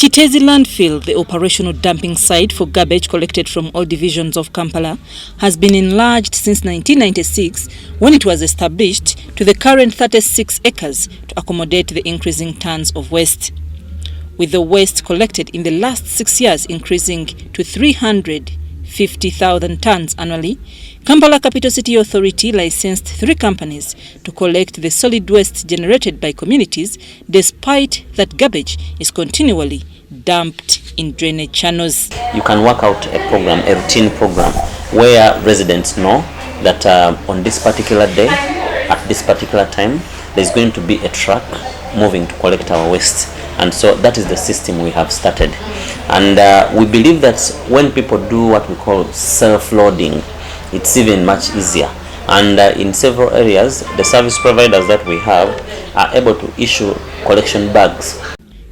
Kitezi landfill, the operational dumping site for garbage collected from all divisions of Kampala, has been enlarged since 1996 when it was established to the current 36 acres to accommodate the increasing tons of waste. With the waste collected in the last 6 years increasing to 350,000 tons annually, Kampala Capital City Authority licensed 3 companies to collect the solid waste generated by communities, despite that garbage is continually dumped in drainage channels. You can work out a program, a routine program, where residents know that on this particular day, at this particular time, there's going to be a truck moving to collect our waste. And so that is the system we have started. And we believe that when people do what we call self-loading, it's even much easier. And in several areas, the service providers that we have are able to issue collection bags.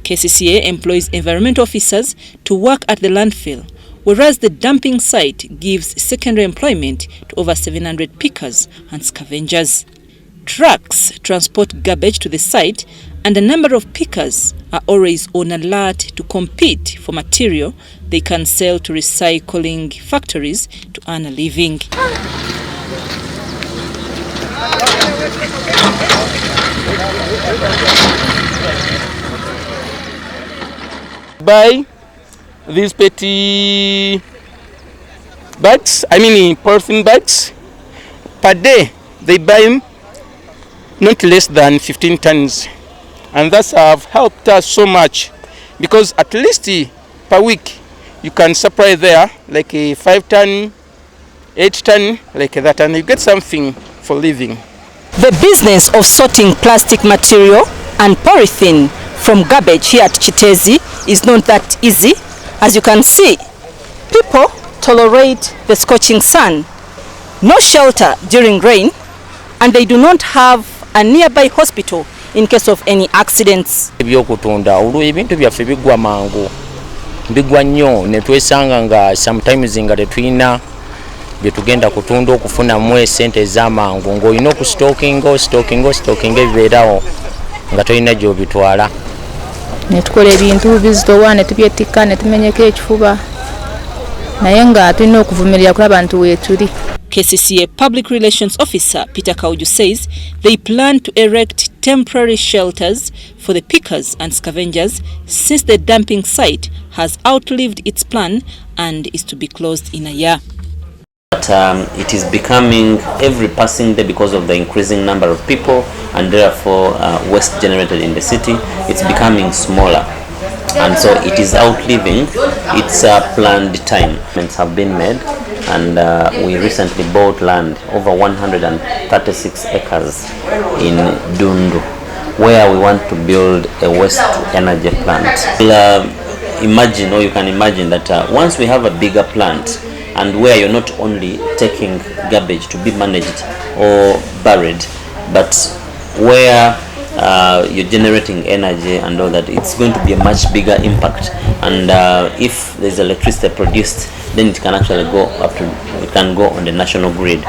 KCCA employs environment officers to work at the landfill, whereas the dumping site gives secondary employment to over 700 pickers and scavengers. Trucks transport garbage to the site, and a number of pickers are always on alert to compete for material they can sell to recycling factories to earn a living. Buy these petty bags, polythene bags, per day they buy them not less than 15 tons. And that's have helped us so much, because at least per week you can supply there like a 5 ton, 8 ton, like that, and you get something for living. The business of sorting plastic material and polythene from garbage here at Kitezi is not that easy. As you can see, people tolerate the scorching sun, no shelter during rain, and they do not have a nearby hospital in case of any accidents. Ebyokutunda olwo ebintu byaffe bigwa mangu, bigwa nnyo, ne twesanga nga sometimes nga tetulina bye tugenda kutunda okufunamu sente ez'amangu, ng'olina okusitookinga ebibeerawo nga tolina gy'obitwala. Ne tukola ebintu bizitowa ne tubyetikka ne tumenyeko ekifuba, naye nga tulina okuvumirira kulaba nti weetuli. KCCA Public Relations Officer Peter Kauju says they plan to erect temporary shelters for the pickers and scavengers since the dumping site has outlived its plan and is to be closed in a year. But it is becoming every passing day, because of the increasing number of people and therefore waste generated in the city, it's becoming smaller. And so it is outliving its planned time. Payments have been made, and we recently bought land over 136 acres in Dundu, where we want to build a waste energy plant. Imagine, or you can imagine, that once we have a bigger plant, and where you're not only taking garbage to be managed or buried, but where you're generating energy and all that, it's going to be a much bigger impact. And if there's electricity produced, then it can actually go up to, it can go on the national grid.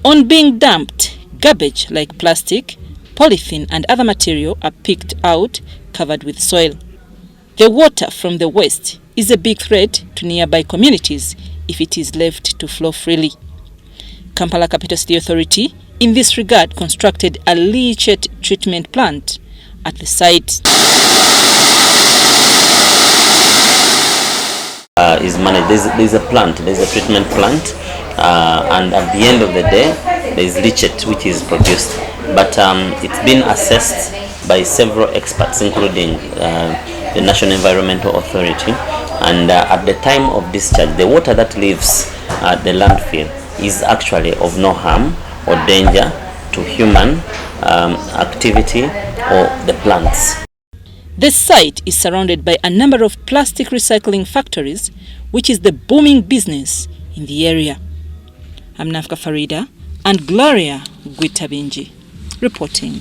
On being dumped, garbage like plastic, polythene and other material are picked out, covered with soil. The water from the waste is a big threat to nearby communities if it is left to flow freely. Kampala Capital City Authority, in this regard, constructed a leachate treatment plant at the site. Is managed. There's a plant, there's a treatment plant, and at the end of the day, there's leachate which is produced. But it's been assessed by several experts, including the National Environmental Authority, and at the time of discharge, the water that leaves the landfill is actually of no harm or danger to human activity or the plants. The site is surrounded by a number of plastic recycling factories, which is the booming business in the area. I'm Nafka Farida and Gloria Gwitabinji reporting.